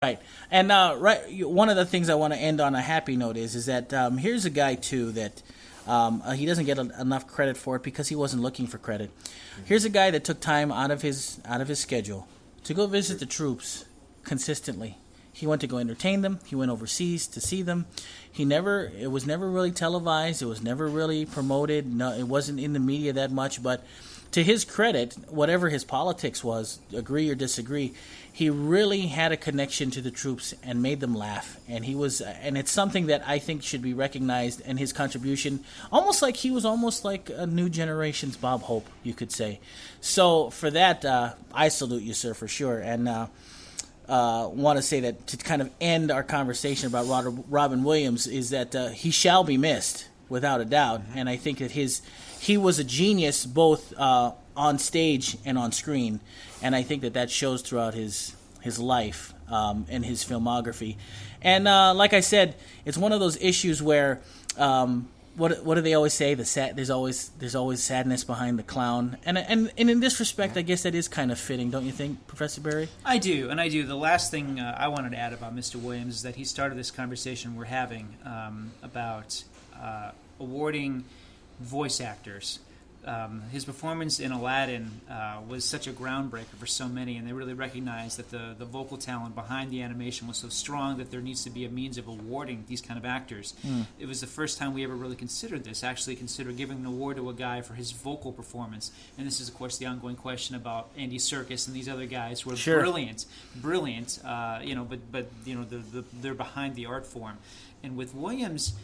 Right, and one of the things I want to end on a happy note is that here's a guy too that he doesn't get enough credit for it because he wasn't looking for credit. Here's a guy that took time out of his schedule to go visit the troops consistently. He went to go entertain them. He went overseas to see them. It was never really televised. It was never really promoted. No, it wasn't in the media that much. But to his credit, whatever his politics was, agree or disagree, he really had a connection to the troops and made them laugh. And and it's something that I think should be recognized. And his contribution, he was almost like a new generation's Bob Hope, you could say. So for that, I salute you, sir, for sure. And want to say that to kind of end our conversation about Robin Williams is that he shall be missed without a doubt, and I think that he was a genius both on stage and on screen, and I think that shows throughout his life and his filmography. And like I said, it's one of those issues where what do they always say? There's always sadness behind the clown, and in this respect, I guess that is kind of fitting, don't you think, Professor Berry? I do. The last thing I wanted to add about Mr. Williams is that he started this conversation we're having about awarding voice actors. His performance in Aladdin was such a groundbreaker for so many, and they really recognized that the vocal talent behind the animation was so strong that there needs to be a means of awarding these kind of actors. It was the first time we ever really considered this, actually consider giving an award to a guy for his vocal performance. And this is, of course, the ongoing question about Andy Serkis and these other guys who are brilliant, but they're behind the art form. And with Williams,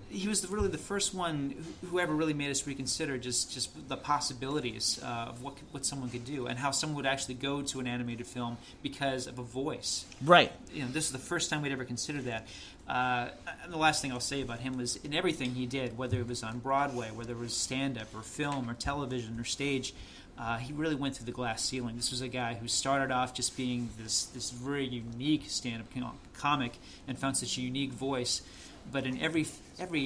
he was really the first one who ever really made us reconsider just the possibilities of what someone could do and how someone would actually go to an animated film because of a voice. Right. This is the first time we'd ever considered that. And the last thing I'll say about him was in everything he did, whether it was on Broadway, whether it was stand-up or film or television or stage, he really went through the glass ceiling. This was a guy who started off just being this very unique stand-up comic and found such a unique voice. But in every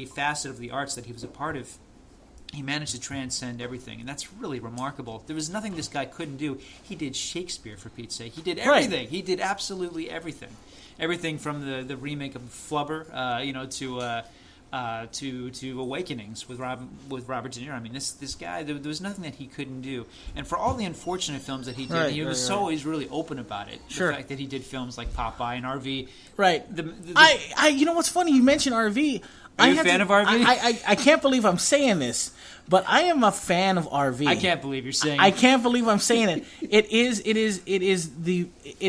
facet of the arts that he was a part of, he managed to transcend everything, and that's really remarkable. There was nothing this guy couldn't do. He did Shakespeare, for Pete's sake. He did everything. Right. He did absolutely everything. Everything from the remake of Flubber, to Awakenings with Robert De Niro. I mean, this guy, there was nothing that he couldn't do. And for all the unfortunate films that he did, he was always really open about it. Sure. The fact that he did films like Popeye and RV. Right. You know what's funny? You mentioned RV. Are you a fan of RV? I can't believe I'm saying this, but I am a fan of RV. I can't believe you're saying it. I can't believe I'm saying it. It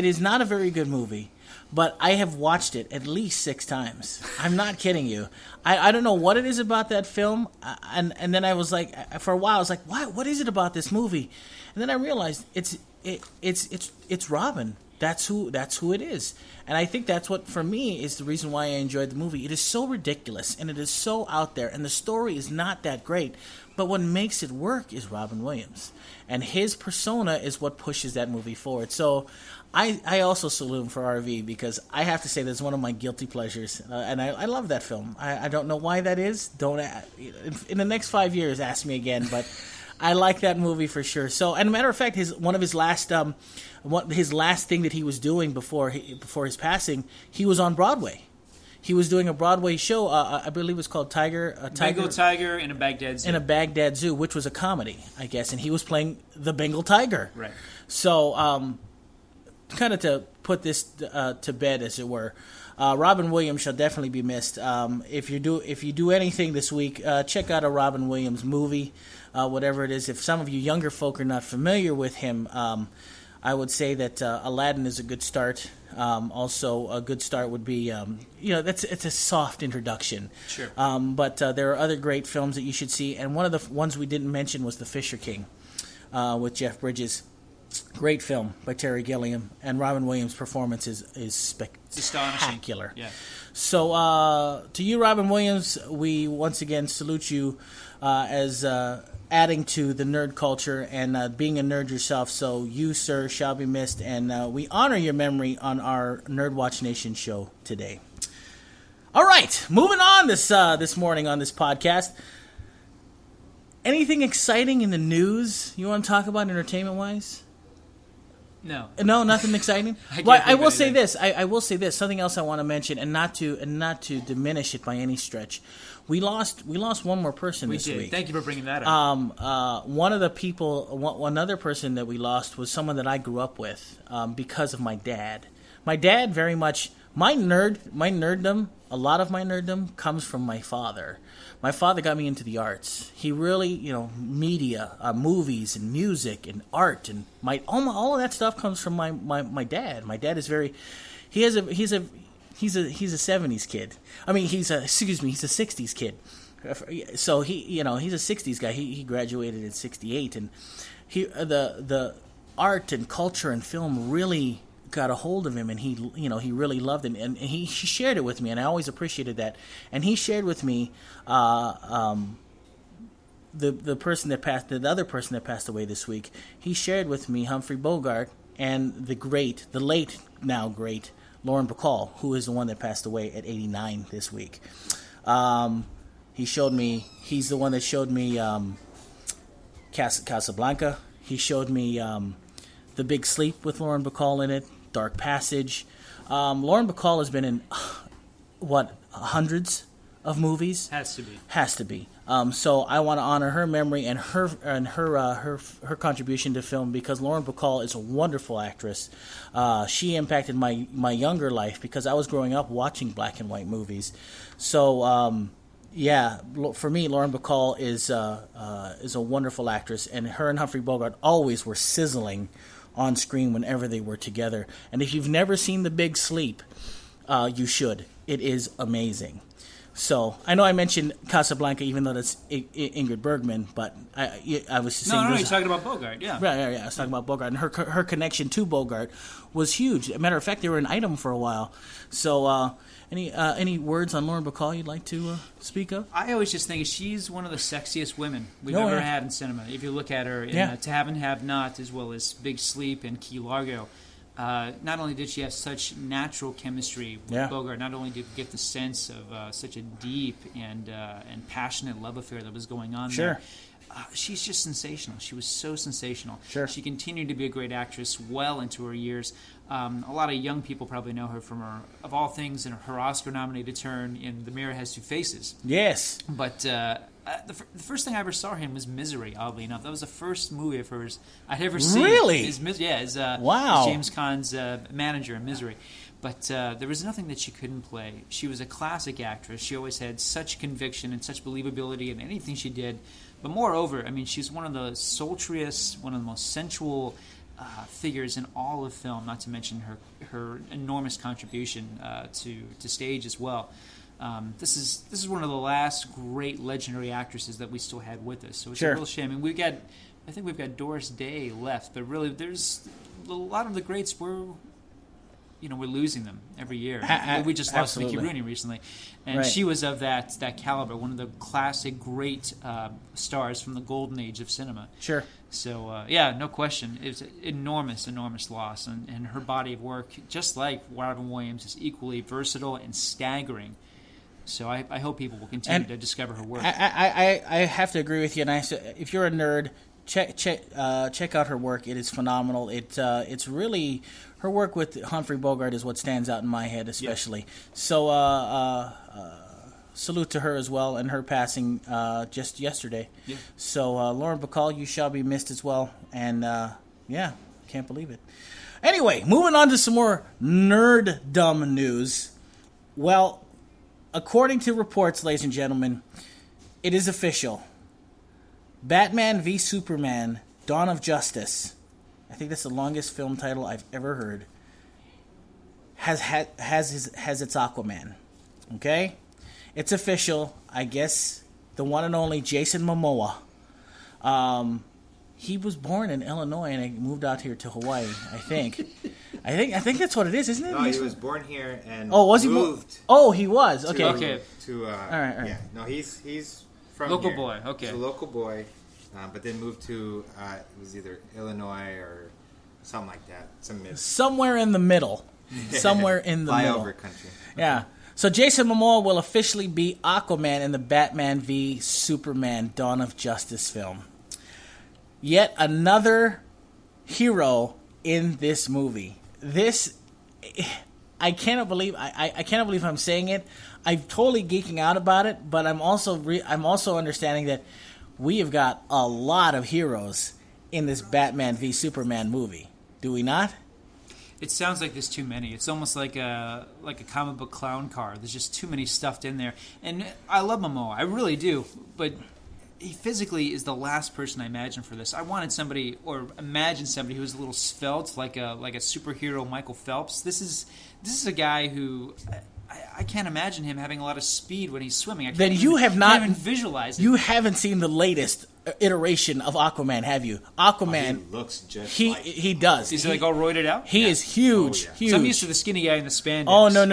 is not a very good movie. But I have watched it at least 6 times. I'm not kidding you. I don't know what it is about that film, and then I was like, for a while, I was like, what is it about this movie? And then I realized it's Robin. That's who it is. And I think that's what, for me, is the reason why I enjoyed the movie. It is so ridiculous, and it is so out there, and the story is not that great. But what makes it work is Robin Williams. And his persona is what pushes that movie forward. So I also salute him for RV, because I have to say that's one of my guilty pleasures. And I love that film. I don't know why that is. In the next 5 years, ask me again. But I like that movie for sure. So, and a matter of fact, his last thing that he was doing before his passing, he was on Broadway. He was doing a Broadway show. I believe it was called Bengal Tiger in a Baghdad Zoo. In a Baghdad Zoo, which was a comedy, I guess, and he was playing the Bengal Tiger. Right. So, kind of to put this to bed, as it were, Robin Williams shall definitely be missed. If you do anything this week, check out a Robin Williams movie, whatever it is. If some of you younger folk are not familiar with him, I would say that Aladdin is a good start. Also, a good start would be, it's a soft introduction. Sure. But there are other great films that you should see, and one of the ones we didn't mention was The Fisher King, with Jeff Bridges. Great film by Terry Gilliam, and Robin Williams' performance is spectacular. Yeah. So, to you, Robin Williams, we once again salute you as adding to the nerd culture and being a nerd yourself. So, you, sir, shall be missed, and we honor your memory on our NerdWatch Nation show today. All right, moving on this morning on this podcast. Anything exciting in the news you want to talk about, entertainment-wise? No, nothing exciting. I will say this. I will say this. Something else I want to mention, and not to diminish it by any stretch. We lost one more person this week. Thank you for bringing that up. One of the people, one other person that we lost was someone that I grew up with because of my dad. My dad very much my nerddom. A lot of my nerddom comes from my father. My father got me into the arts. He really, media, movies and music and art and all of that stuff comes from my dad. My dad is he's a 70s kid. I mean, he's a 60s kid. So he's a 60s guy. He graduated in 68, and the art and culture and film really got a hold of him, and he really loved it, and he shared it with me, and I always appreciated that. And he shared with me the other person that passed away this week. He shared with me Humphrey Bogart and the late now great Lauren Bacall, who is the one that passed away at 89 this week. He's the one that showed me Casablanca. He showed me The Big Sleep with Lauren Bacall in it, Dark Passage. Lauren Bacall has been in hundreds of movies. Has to be. So I want to honor her memory and her contribution to film, because Lauren Bacall is a wonderful actress. She impacted my younger life because I was growing up watching black and white movies. So for me, Lauren Bacall is a wonderful actress, and her and Humphrey Bogart always were sizzling on screen whenever they were together. And if you've never seen The Big Sleep, you should. It is amazing. So I know I mentioned Casablanca, even though that's Ingrid Bergman, but I was saying you're talking about Bogart, yeah. Right. I was talking about Bogart, and her connection to Bogart was huge. As a matter of fact, they were an item for a while. So any words on Lauren Bacall you'd like to speak of? I always just think she's one of the sexiest women we've ever had in cinema. If you look at her in To Have and Have Not, as well as Big Sleep and Key Largo. Not only did she have such natural chemistry with Bogart, not only did you get the sense of such a deep and passionate love affair that was going on there, she's just sensational. She was so sensational. Sure. She continued to be a great actress well into her years. A lot of young people probably know her from of all things, in her Oscar-nominated turn in The Mirror Has Two Faces. Yes. But the first thing I ever saw her in was Misery, oddly enough. That was the first movie of hers I'd ever seen. Really? As James Caan's manager in Misery. But there was nothing that she couldn't play. She was a classic actress. She always had such conviction and such believability in anything she did. But moreover, I mean, she's one of the sultriest, one of the most sensual figures in all of film, not to mention her enormous contribution to stage as well. This is one of the last great legendary actresses that we still had with us. So it's a real shame. And I think we've got Doris Day left, but really there's a lot of the greats we're losing them every year. We just lost Mickey Rooney recently, and she was of that caliber, one of the classic great stars from the golden age of cinema. Sure. So no question, it was an enormous loss, and her body of work, just like Robin Williams, is equally versatile and staggering. So I hope people will continue to discover her work. I have to agree with you, and if you're a nerd, check out her work. It is phenomenal. It's really, her work with Humphrey Bogart is what stands out in my head, especially. Yes. So salute to her as well, and her passing just yesterday. Yeah. So Lauren Bacall, you shall be missed as well, and can't believe it. Anyway, moving on to some more nerddom news. Well, according to reports, ladies and gentlemen, it is official. Batman v Superman: Dawn of Justice, I think that's the longest film title I've ever heard, has its Aquaman. Okay? It's official. I guess the one and only Jason Momoa. He was born in Illinois and he moved out here to Hawaii, I think. I think that's what it is, isn't it? No, he was born here and was moved. He was. Okay. All right. Yeah. No, he's from local here. Boy. Okay. He's a local boy, but then moved to it was either Illinois or something like that. Somewhere in the middle. Somewhere in the middle. Flyover country. Yeah. So Jason Momoa will officially be Aquaman in the Batman v Superman: Dawn of Justice film. Yet another hero in this movie. I cannot believe I'm saying it. I'm totally geeking out about it, but I'm also understanding that we have got a lot of heroes in this Batman v Superman movie. Do we not? It sounds like there's too many. It's almost like a comic book clown car. There's just too many stuffed in there. And I love Momoa. I really do. But he physically is the last person I imagined for this. I wanted somebody, or imagined somebody who was a little svelte, like a superhero Michael Phelps. This is a guy who I can't imagine him having a lot of speed when he's swimming. I can't even visualize it. You haven't seen the latest iteration of Aquaman, have you? Aquaman he looks just he does. Is he like all roided out? He is huge, huge. So I'm used to the skinny guy in the spandex. Oh no.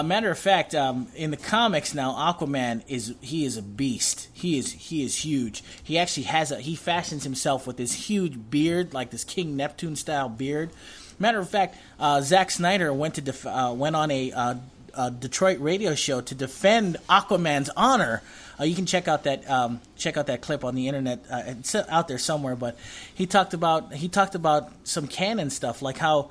Matter of fact, in the comics now, Aquaman is a beast. He is huge. He actually he fashions himself with this huge beard, like this King Neptune style beard. Matter of fact, Zack Snyder went on a Detroit radio show to defend Aquaman's honor. You can check out that clip on the internet. It's out there somewhere. But he talked about some canon stuff, like how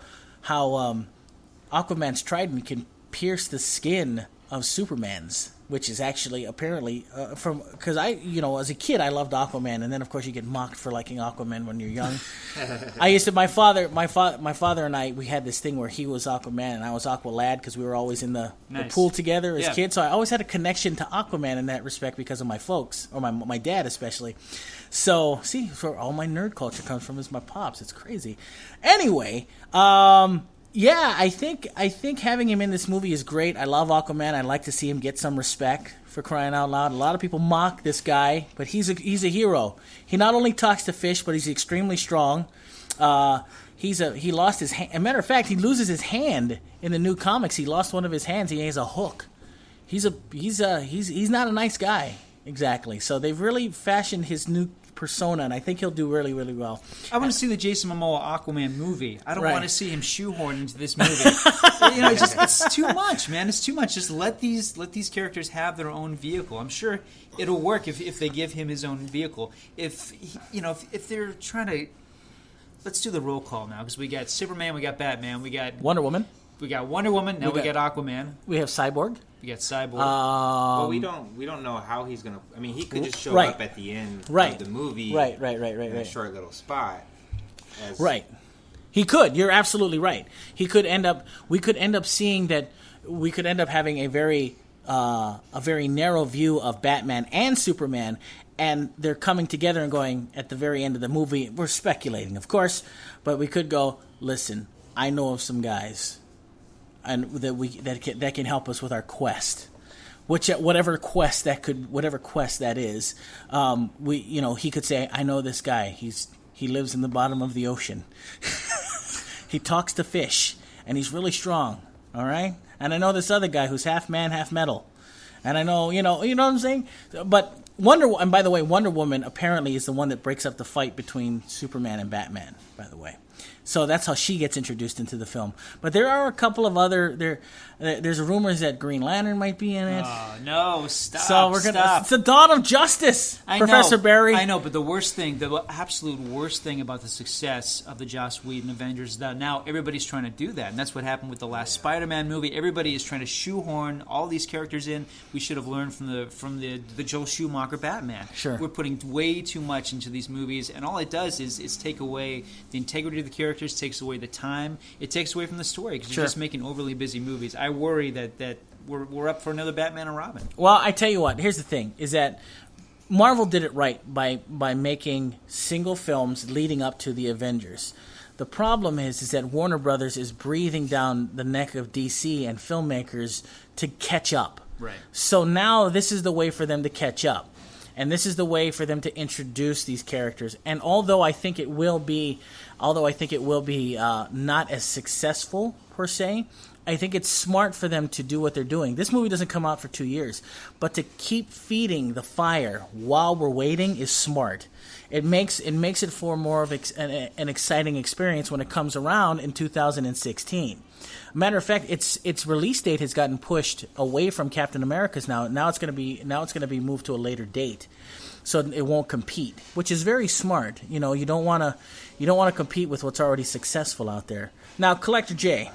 Aquaman's trident can pierce the skin of Superman's, which is actually apparently because as a kid I loved Aquaman, and then of course you get mocked for liking Aquaman when you're young. My father and I, we had this thing where he was Aquaman and I was Aqualad because we were always in the pool together as kids. So I always had a connection to Aquaman in that respect because of my folks, or my dad especially. So see, where all my nerd culture comes from is my pops. It's crazy. Anyway, yeah, I think having him in this movie is great. I love Aquaman. I'd like to see him get some respect, for crying out loud. A lot of people mock this guy, but he's a hero. He not only talks to fish, but he's extremely strong. He lost his hand. As a matter of fact, he loses his hand in the new comics. He lost one of his hands. He has a hook. He's not a nice guy exactly. So they've really fashioned his new persona, and I think he'll do really, really well. I want to see the Jason Momoa Aquaman movie. I don't want to see him shoehorned into this movie. It's too much, man. It's too much. Just let these characters have their own vehicle. I'm sure it'll work if they give him his own vehicle. If they're trying to, let's do the roll call now, because we got Superman, we got Batman, we got Wonder Woman. We got Wonder Woman. Now we got Aquaman. We have Cyborg. We got Cyborg. Well, we don't know how he's gonna. I mean, he could just show up at the end of the movie, in a short little spot. Right. He could. You're absolutely right. He could end up. We could end up seeing that. We could end up having a very narrow view of Batman and Superman, and they're coming together and going at the very end of the movie. We're speculating, of course, but we could go. Listen, I know of some guys, and that can help us with our quest, whatever quest that is. He could say, I know this guy. He lives in the bottom of the ocean. He talks to fish, and he's really strong. All right, and I know this other guy who's half man, half metal, and I know you know what I'm saying. But and by the way, Wonder Woman apparently is the one that breaks up the fight between Superman and Batman. By the way. So that's how she gets introduced into the film. But there are a couple of other there's rumors that Green Lantern might be in it. Oh no! Stop! So it's the dawn of justice, Professor Barry. I know, but the absolute worst thing about the success of the Joss Whedon Avengers is that now everybody's trying to do that, and that's what happened with the last Spider-Man movie. Everybody is trying to shoehorn all these characters in. We should have learned from the Joel Schumacher Batman. Sure, we're putting way too much into these movies, and all it does is take away the integrity of the characters, takes away the time, it takes away from the story because you're just making overly busy movies. I worry that we're up for another Batman and Robin. Well, I tell you what, here's the thing, is that Marvel did it right by making single films leading up to the Avengers. The problem is that Warner Brothers is breathing down the neck of DC and filmmakers to catch up. Right. So now this is the way for them to catch up. And this is the way for them to introduce these characters. And although I think it will be not as successful per se, I think it's smart for them to do what they're doing. This movie doesn't come out for 2 years, but to keep feeding the fire while we're waiting is smart. It makes it for more of an exciting experience when it comes around in 2016. Matter of fact, its release date has gotten pushed away from Captain America's now. Now it's going to be moved to a later date. so it won't compete, which is very smart. You don't want to compete with what's already successful out there. Now, Collector J,